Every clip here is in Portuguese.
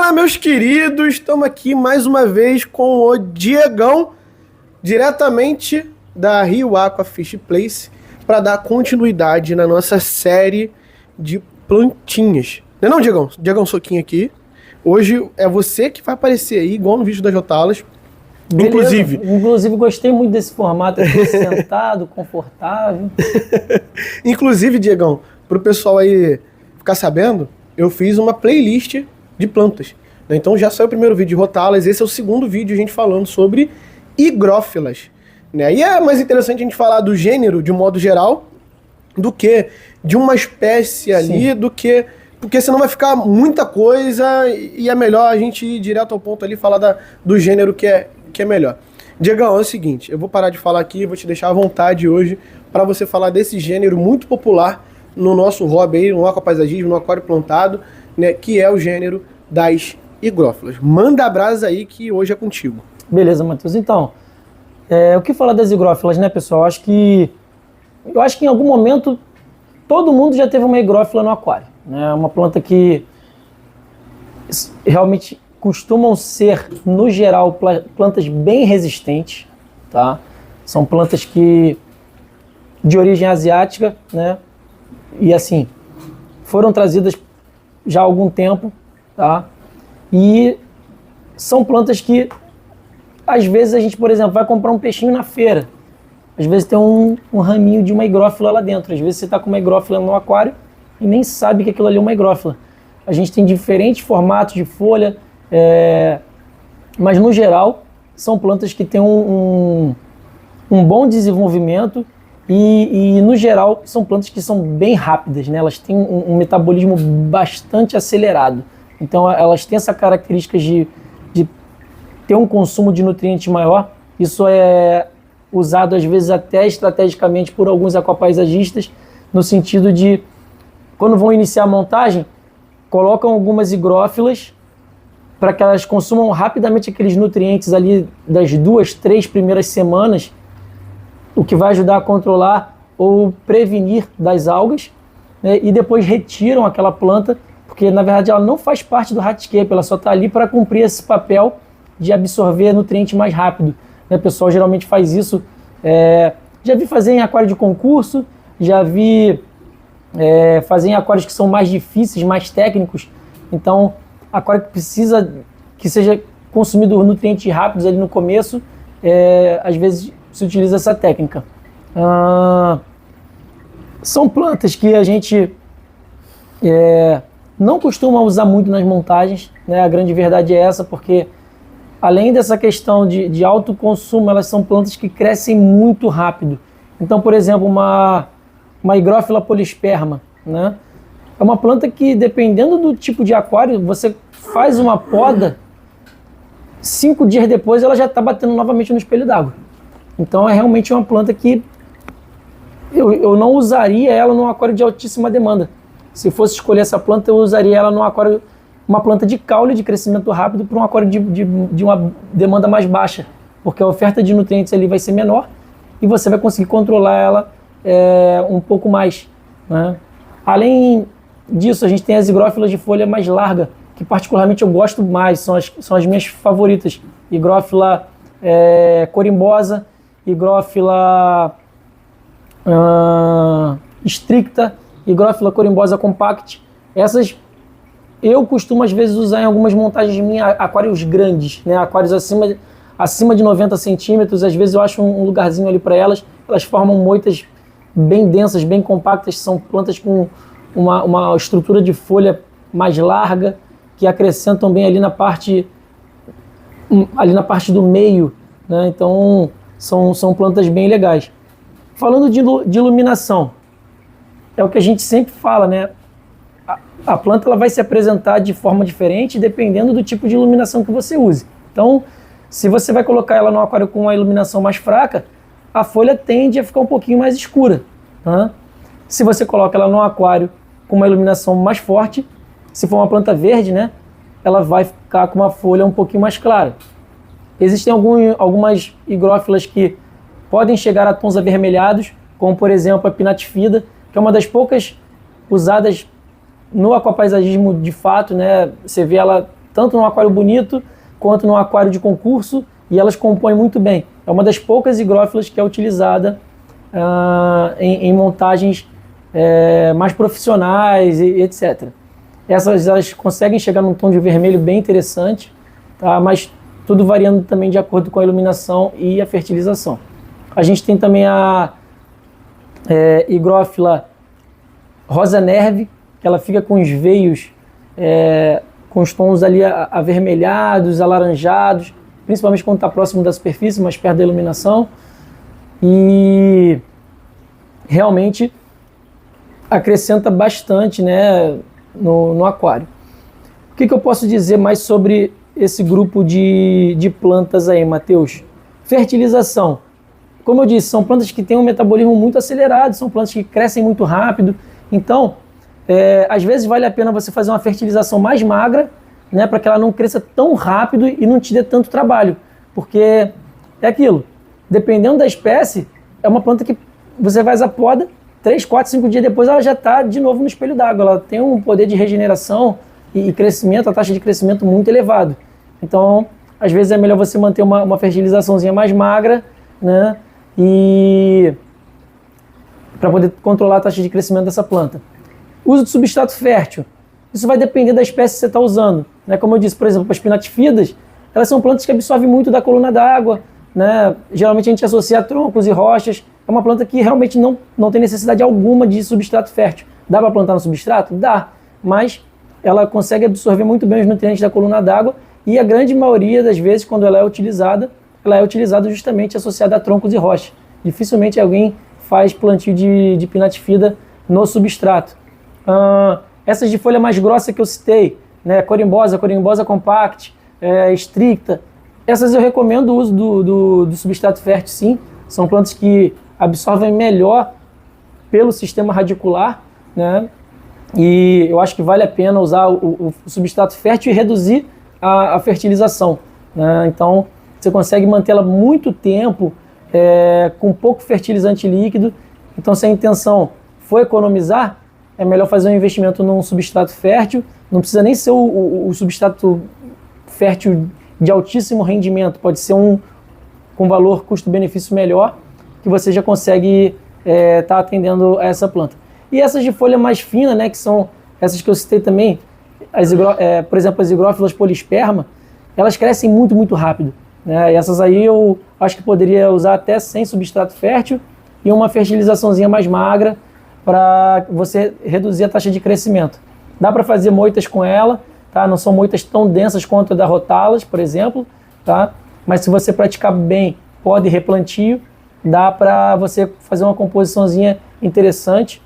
Fala, meus queridos, estamos aqui mais uma vez com o Diegão, diretamente da Rio Aqua Fish Place, para dar continuidade na nossa série de plantinhas. Não é não, Diegão? Diegão Soquinho aqui. Hoje é você que vai aparecer aí, igual no vídeo das Jotalas. Inclusive, gostei muito desse formato aqui, sentado, confortável. Inclusive, Diegão, para o pessoal aí ficar sabendo, eu fiz uma playlist de plantas. Então já saiu o primeiro vídeo de Rotalas, esse é o segundo vídeo a gente falando sobre higrófilas. E é mais interessante a gente falar do gênero de um modo geral do que de uma espécie ali, porque senão vai ficar muita coisa e é melhor a gente ir direto ao ponto ali e falar do gênero que é melhor. Diegão, é o seguinte, eu vou parar de falar aqui, vou te deixar à vontade hoje para você falar desse gênero muito popular no nosso hobby aí, no aquapaisagismo, no aquário plantado, que é o gênero das higrófilas. Manda a brasa aí que hoje é contigo. Beleza, Matheus. Então, o que falar das higrófilas, né, pessoal? Eu acho que em algum momento todo mundo já teve uma higrófila no aquário. É uma planta que realmente costumam ser, no geral, plantas bem resistentes, tá? São plantas que de origem asiática, né? E assim, foram trazidas já há algum tempo, tá? E são plantas que, às vezes, a gente, por exemplo, vai comprar um peixinho na feira. Às vezes tem um raminho de uma higrófila lá dentro. Às vezes você está com uma higrófila no aquário e nem sabe que aquilo ali é uma higrófila. A gente tem diferentes formatos de folha, mas, no geral, são plantas que têm um bom desenvolvimento e, no geral, são plantas que são bem rápidas, né? Elas têm um metabolismo bastante acelerado. Então, elas têm essa característica de ter um consumo de nutrientes maior. Isso é usado, às vezes, até estrategicamente por alguns aquapaisagistas, no sentido de, quando vão iniciar a montagem, colocam algumas higrófilas para que elas consumam rapidamente aqueles nutrientes ali das 2, 3 primeiras semanas, o que vai ajudar a controlar ou prevenir das algas, né? E depois retiram aquela planta, porque na verdade ela não faz parte do hardscape, ela só está ali para cumprir esse papel de absorver nutriente mais rápido, né? O pessoal geralmente faz isso, já vi fazer em aquário de concurso, já vi fazer em aquários que são mais difíceis, mais técnicos. Então, aquário que precisa que seja consumido nutrientes rápidos ali no começo, às vezes se utiliza essa técnica. São plantas que a gente não costuma usar muito nas montagens, né? A grande verdade é essa, porque além dessa questão de alto consumo, elas são plantas que crescem muito rápido. Então, por exemplo, uma higrófila polisperma, né? É uma planta que, dependendo do tipo de aquário, você faz uma poda, 5 dias depois ela já está batendo novamente no espelho d'água. Então é realmente uma planta que eu não usaria ela num aquário de altíssima demanda. Se fosse escolher essa planta, eu usaria ela num aquário, uma planta de caule de crescimento rápido, para um aquário de uma demanda mais baixa, porque a oferta de nutrientes ali vai ser menor e você vai conseguir controlar ela um pouco mais, né? Além disso, a gente tem as higrófilas de folha mais larga, que particularmente eu gosto mais, são as minhas favoritas. Higrófila corimbosa, higrófila stricta, higrófila corimbosa compact. Essas eu costumo às vezes usar em algumas montagens minhas, aquários grandes, né? Aquários acima de 90 centímetros, às vezes eu acho um lugarzinho ali para elas. Elas formam moitas bem densas, bem compactas, são plantas com uma estrutura de folha mais larga, que acrescentam bem ali na parte do meio, né? Então são plantas bem legais. Falando de iluminação, é o que a gente sempre fala, né? A planta ela vai se apresentar de forma diferente dependendo do tipo de iluminação que você use. Então, se você vai colocar ela no aquário com uma iluminação mais fraca, a folha tende a ficar um pouquinho mais escura, né? Se você coloca ela no aquário com uma iluminação mais forte, se for uma planta verde, né, ela vai ficar com uma folha um pouquinho mais clara. Existem algumas higrófilas que podem chegar a tons avermelhados, como por exemplo a pinatifida, que é uma das poucas usadas no aquapaisagismo de fato, né? Você vê ela tanto num aquário bonito quanto num aquário de concurso, e elas compõem muito bem. É uma das poucas higrófilas que é utilizada em montagens mais profissionais e etc. Essas elas conseguem chegar num tom de vermelho bem interessante, tá? Mas tudo variando também de acordo com a iluminação e a fertilização. A gente tem também a higrófila rosa nerve, que ela fica com os veios com os tons ali avermelhados, alaranjados, principalmente quando está próximo da superfície, mais perto da iluminação. E realmente acrescenta bastante, né, no aquário. O que eu posso dizer mais sobre esse grupo de plantas aí, Matheus? Fertilização. Como eu disse, são plantas que têm um metabolismo muito acelerado, são plantas que crescem muito rápido. Então, às vezes vale a pena você fazer uma fertilização mais magra, né, para que ela não cresça tão rápido e não te dê tanto trabalho. Porque é aquilo, dependendo da espécie, é uma planta que você faz a poda, 3, 4, 5 dias depois ela já está de novo no espelho d'água. Ela tem um poder de regeneração e crescimento, a taxa de crescimento muito elevado. Então, às vezes é melhor você manter uma fertilizaçãozinha mais magra, né, e para poder controlar a taxa de crescimento dessa planta. Uso de substrato fértil. Isso vai depender da espécie que você está usando, né? Como eu disse, por exemplo, as pinatifidas, elas são plantas que absorvem muito da coluna d'água, né? Geralmente a gente associa a troncos e rochas. É uma planta que realmente não tem necessidade alguma de substrato fértil. Dá para plantar no substrato? Dá, mas ela consegue absorver muito bem os nutrientes da coluna d'água e a grande maioria das vezes, quando ela é utilizada justamente associada a troncos e rochas. Dificilmente alguém faz plantio de pinatifida no substrato. Essas de folha mais grossa que eu citei, né, corimbosa compact, stricta, essas eu recomendo o uso do substrato fértil, sim. São plantas que absorvem melhor pelo sistema radicular, né, e eu acho que vale a pena usar o substrato fértil e reduzir a fertilização, né. Então você consegue mantê-la muito tempo com pouco fertilizante líquido. Então, se a intenção for economizar, é melhor fazer um investimento num substrato fértil. Não precisa nem ser o substrato fértil de altíssimo rendimento, pode ser com valor custo-benefício melhor, que você já consegue tá atendendo a essa planta. E essas de folha mais fina, né, que são essas que eu citei também, por exemplo, as higrófilas polisperma, elas crescem muito, muito rápido, né? E essas aí eu acho que poderia usar até sem substrato fértil e uma fertilizaçãozinha mais magra para você reduzir a taxa de crescimento. Dá para fazer moitas com ela, tá? Não são moitas tão densas quanto a da Rotalas, por exemplo, tá? Mas se você praticar bem poda e replantio, dá para você fazer uma composiçãozinha interessante.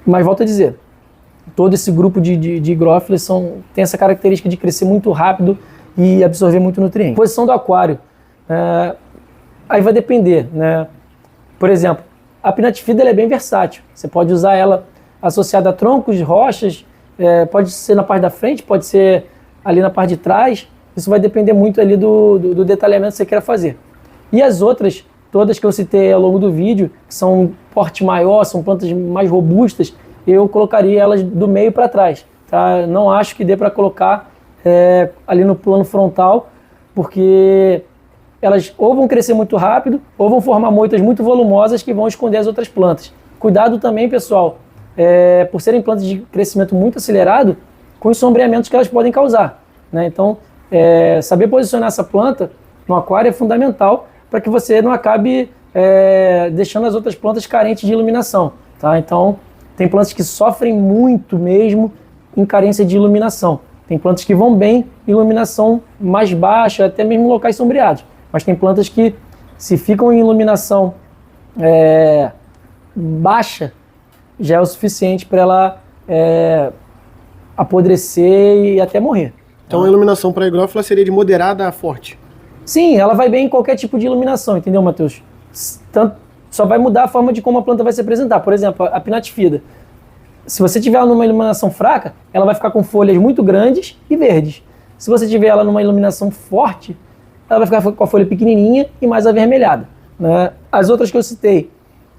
Mas volto a dizer, todo esse grupo de higrófilas tem essa característica de crescer muito rápido e absorver muito nutriente. Posição do aquário, aí vai depender, né? Por exemplo, a pinatifida ela é bem versátil. Você pode usar ela associada a troncos, rochas, pode ser na parte da frente, pode ser ali na parte de trás. Isso vai depender muito ali do detalhamento que você queira fazer. E as outras, todas que eu citei ao longo do vídeo, que são porte maior, são plantas mais robustas, eu colocaria elas do meio para trás, tá? Não acho que dê para colocar ali no plano frontal, porque elas ou vão crescer muito rápido, ou vão formar moitas muito volumosas que vão esconder as outras plantas. Cuidado também, pessoal, por serem plantas de crescimento muito acelerado, com os sombreamentos que elas podem causar, né? Então, saber posicionar essa planta no aquário é fundamental para que você não acabe deixando as outras plantas carentes de iluminação, tá? Então, tem plantas que sofrem muito mesmo em carência de iluminação. Tem plantas que vão bem em iluminação mais baixa, até mesmo em locais sombreados. Mas tem plantas que, se ficam em iluminação baixa, já é o suficiente para ela apodrecer e até morrer. Então a iluminação para a higrófila seria de moderada a forte? Sim, ela vai bem em qualquer tipo de iluminação, entendeu, Matheus? Só vai mudar a forma de como a planta vai se apresentar. Por exemplo, a pinatifida. Se você tiver ela numa iluminação fraca, ela vai ficar com folhas muito grandes e verdes. Se você tiver ela numa iluminação forte, ela vai ficar com a folha pequenininha e mais avermelhada, né? As outras que eu citei,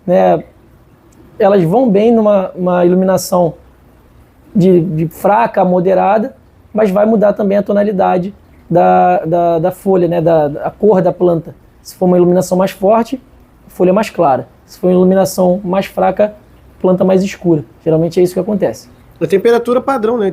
né, elas vão bem numa iluminação de fraca a moderada, mas vai mudar também a tonalidade da folha, né, da cor da planta. Se for uma iluminação mais forte, folha mais clara. Se for uma iluminação mais fraca, planta mais escura. Geralmente é isso que acontece. A temperatura padrão, né?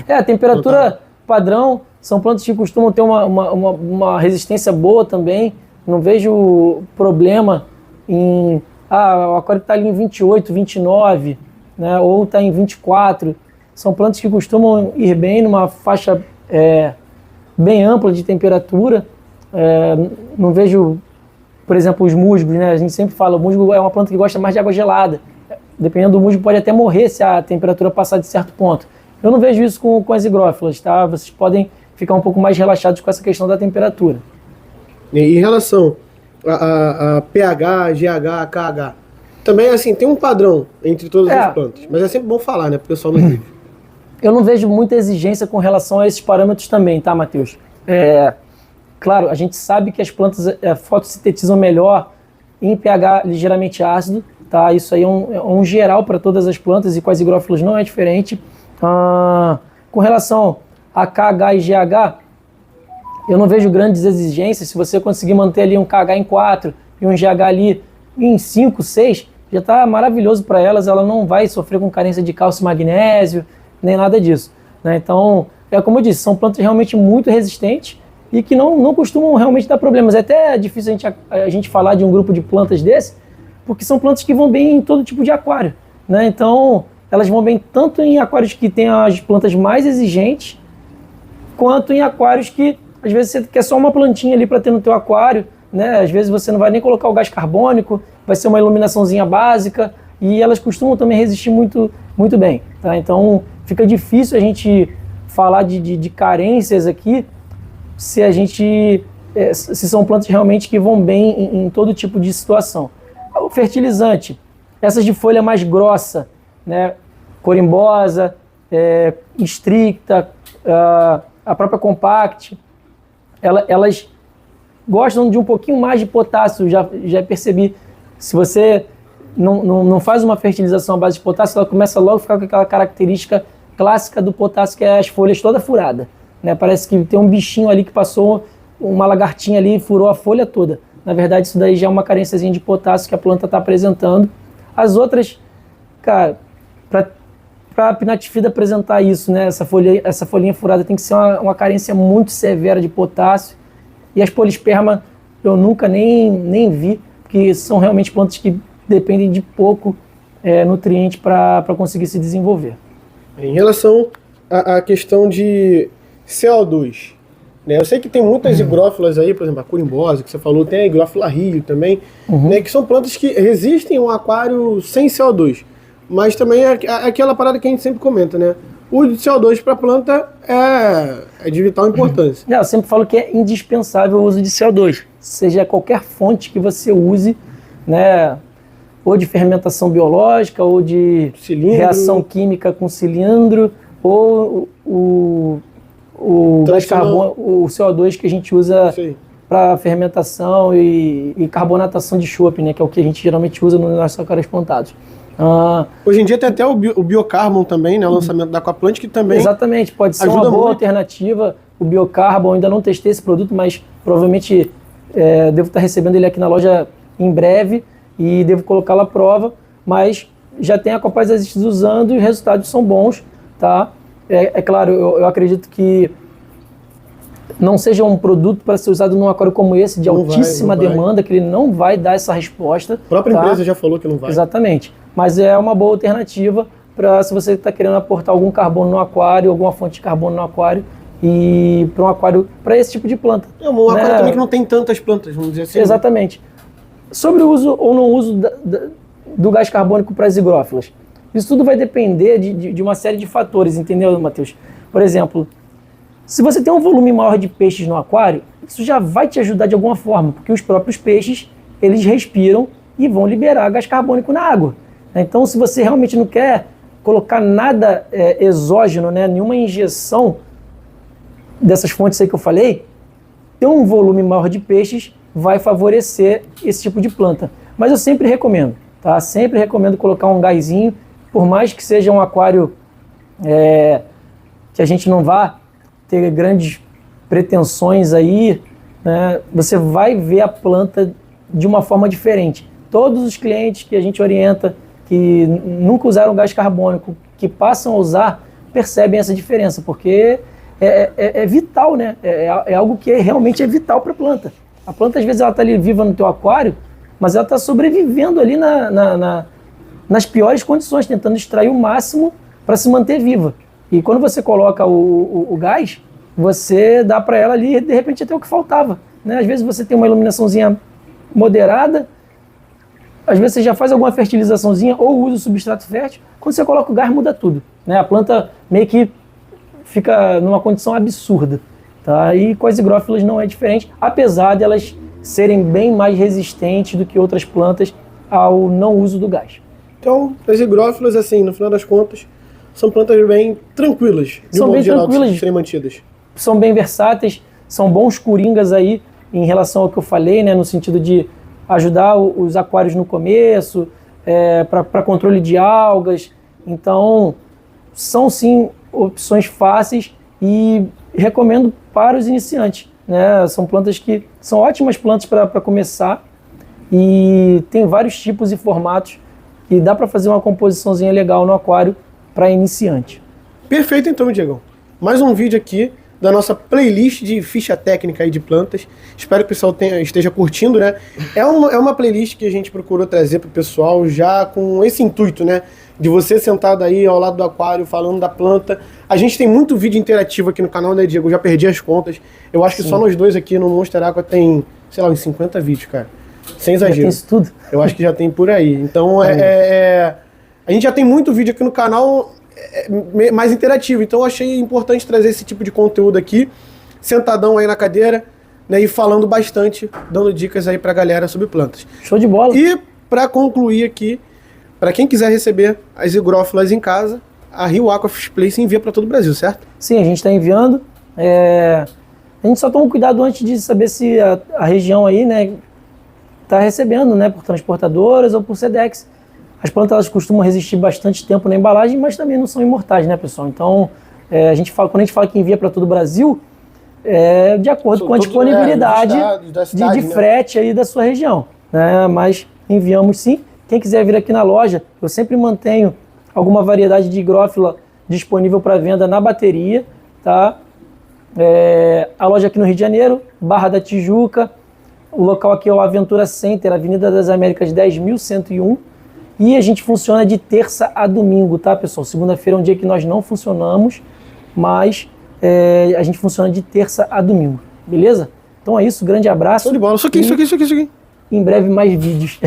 A temperatura padrão, são plantas que costumam ter uma resistência boa também. Não vejo problema em... o aquário está ali em 28, 29, né, ou está em 24. São plantas que costumam ir bem numa faixa bem ampla de temperatura. Não vejo, por exemplo, os musgos, né? A gente sempre fala, o musgo é uma planta que gosta mais de água gelada. Dependendo do musgo, pode até morrer se a temperatura passar de certo ponto. Eu não vejo isso com as higrófilas, tá? Vocês podem ficar um pouco mais relaxados com essa questão da temperatura. E em relação a pH, GH, KH, também assim, tem um padrão entre todas as plantas, mas é sempre bom falar, né, pro pessoal no vídeo. Eu não vejo muita exigência com relação a esses parâmetros também, tá, Matheus? Claro, a gente sabe que as plantas fotossintetizam melhor em pH ligeiramente ácido, tá? Isso aí é um geral para todas as plantas e com as higrófilas não é diferente. Com relação a KH e GH, eu não vejo grandes exigências. Se você conseguir manter ali um KH em 4 e um GH ali em 5, 6, já está maravilhoso para elas. Ela não vai sofrer com carência de cálcio e magnésio, nem nada disso, né? Então, como eu disse, são plantas realmente muito resistentes e que não costumam realmente dar problemas. É até difícil a gente falar de um grupo de plantas desse, porque são plantas que vão bem em todo tipo de aquário, né? Então, elas vão bem tanto em aquários que tem as plantas mais exigentes, quanto em aquários que, às vezes, você quer só uma plantinha ali para ter no teu aquário, né? Às vezes você não vai nem colocar o gás carbônico, vai ser uma iluminaçãozinha básica, e elas costumam também resistir muito, muito bem, tá? Então, fica difícil a gente falar de carências aqui, se são plantas realmente que vão bem em todo tipo de situação. O fertilizante, essas de folha mais grossa, né, corimbosa, estricta, a própria compact, elas gostam de um pouquinho mais de potássio, já percebi. Se você não faz uma fertilização à base de potássio, ela começa logo a ficar com aquela característica clássica do potássio, que é as folhas toda furada, né? Parece que tem um bichinho ali que passou, uma lagartinha ali e furou a folha toda. Na verdade, isso daí já é uma carênciazinha de potássio que a planta está apresentando. As outras, cara, para a pinatifida apresentar isso, né? Essa folhinha furada tem que ser uma carência muito severa de potássio. E as polisperma eu nunca nem vi, porque são realmente plantas que dependem de pouco nutriente para conseguir se desenvolver. Em relação à questão de CO2, né? Eu sei que tem muitas higrófilas aí, por exemplo, a corimbosa, que você falou, tem a higrófila rio também, né? Que são plantas que resistem a um aquário sem CO2. Mas também é aquela parada que a gente sempre comenta, né? O uso de CO2 para a planta é de vital importância. Eu sempre falo que é indispensável o uso de CO2, seja qualquer fonte que você use, né? Ou de fermentação biológica, ou de reação química com cilindro, ou o gás carbônico, o CO2 que a gente usa para fermentação e carbonatação de chope, né? Que é o que a gente geralmente usa nos nossos aquários plantados. Hoje em dia tem até o biocarbon também, né? O lançamento da Aquaplant, que também exatamente, pode ser uma boa alternativa. O biocarbon, ainda não testei esse produto, mas provavelmente devo estar recebendo ele aqui na loja em breve e devo colocá-lo à prova, mas já tem aquapaisagista usando e os resultados são bons, tá? Claro, eu acredito que não seja um produto para ser usado num aquário como esse, de altíssima demanda, que ele não vai dar essa resposta. A própria empresa já falou que não vai. Exatamente. Mas é uma boa alternativa para se você está querendo aportar algum carbono no aquário, alguma fonte de carbono no aquário, e para um aquário, para esse tipo de planta. Um aquário também que não tem tantas plantas, vamos dizer assim. Exatamente. Né? Sobre o uso ou não uso do gás carbônico para as higrófilas, isso tudo vai depender de uma série de fatores, entendeu, Matheus? Por exemplo, se você tem um volume maior de peixes no aquário, isso já vai te ajudar de alguma forma, porque os próprios peixes, eles respiram e vão liberar gás carbônico na água. Então, se você realmente não quer colocar nada exógeno, né, nenhuma injeção dessas fontes aí que eu falei, ter um volume maior de peixes vai favorecer esse tipo de planta. Mas eu sempre recomendo, tá? Sempre recomendo colocar um gásinho, por mais que seja um aquário que a gente não vá ter grandes pretensões aí, né, você vai ver a planta de uma forma diferente. Todos os clientes que a gente orienta, que nunca usaram gás carbônico, que passam a usar, percebem essa diferença, porque é vital, né? É algo que realmente é vital para a planta. A planta, às vezes, ela está ali viva no teu aquário, mas ela está sobrevivendo ali nas piores condições, tentando extrair o máximo para se manter viva. E quando você coloca o gás, você dá para ela ali, de repente, até o que faltava, né? Às vezes você tem uma iluminaçãozinha moderada, às vezes você já faz alguma fertilizaçãozinha ou usa o substrato fértil. Quando você coloca o gás, muda tudo, né? A planta meio que fica numa condição absurda, tá? E com as higrófilas não é diferente, apesar de elas serem bem mais resistentes do que outras plantas ao não uso do gás. Então, as higrófilas, assim, no final das contas, são plantas bem tranquilas, de um modo geral, de serem mantidas. São bem versáteis, são bons coringas aí em relação ao que eu falei, né? No sentido de ajudar os aquários no começo, para controle de algas. Então, são sim opções fáceis e recomendo para os iniciantes, né? São plantas que são ótimas plantas para começar e tem vários tipos e formatos e dá para fazer uma composiçãozinha legal no aquário para iniciante. Perfeito então, Diego. Mais um vídeo aqui da nossa playlist de ficha técnica aí de plantas. Espero que o pessoal esteja curtindo, né? É uma playlist que a gente procurou trazer para o pessoal já com esse intuito, né? De você sentado aí ao lado do aquário falando da planta. A gente tem muito vídeo interativo aqui no canal, né, Diego? Eu já perdi as contas. Eu acho que só nós dois aqui no Monster Aqua tem, sei lá, uns 50 vídeos, cara. Sem exagero. Já tem isso tudo? Eu acho que já tem por aí. Então, a gente já tem muito vídeo aqui no canal mais interativo. Então, eu achei importante trazer esse tipo de conteúdo aqui, sentadão aí na cadeira, né, e falando bastante, dando dicas aí pra galera sobre plantas. Show de bola. E, pra concluir aqui, para quem quiser receber as higrófilas em casa, a Rio Aqua Fish Place envia para todo o Brasil, certo? Sim, a gente está enviando. A gente só toma cuidado antes de saber se a região aí, né, está recebendo, né, por transportadoras ou por Sedex. As plantas elas costumam resistir bastante tempo na embalagem, mas também não são imortais, né, pessoal? Então, quando a gente fala que envia para todo o Brasil, de acordo com a disponibilidade de frete aí da sua região, né? Mas enviamos sim. Quem quiser vir aqui na loja, eu sempre mantenho alguma variedade de higrófila disponível para venda na bateria, tá? A loja aqui no Rio de Janeiro, Barra da Tijuca, o local aqui é o Aventura Center, Avenida das Américas 10.101, e a gente funciona de terça a domingo, tá, pessoal? Segunda-feira é um dia que nós não funcionamos, mas a gente funciona de terça a domingo, beleza? Então é isso, grande abraço. Show de bola, isso aqui. Em breve mais vídeos.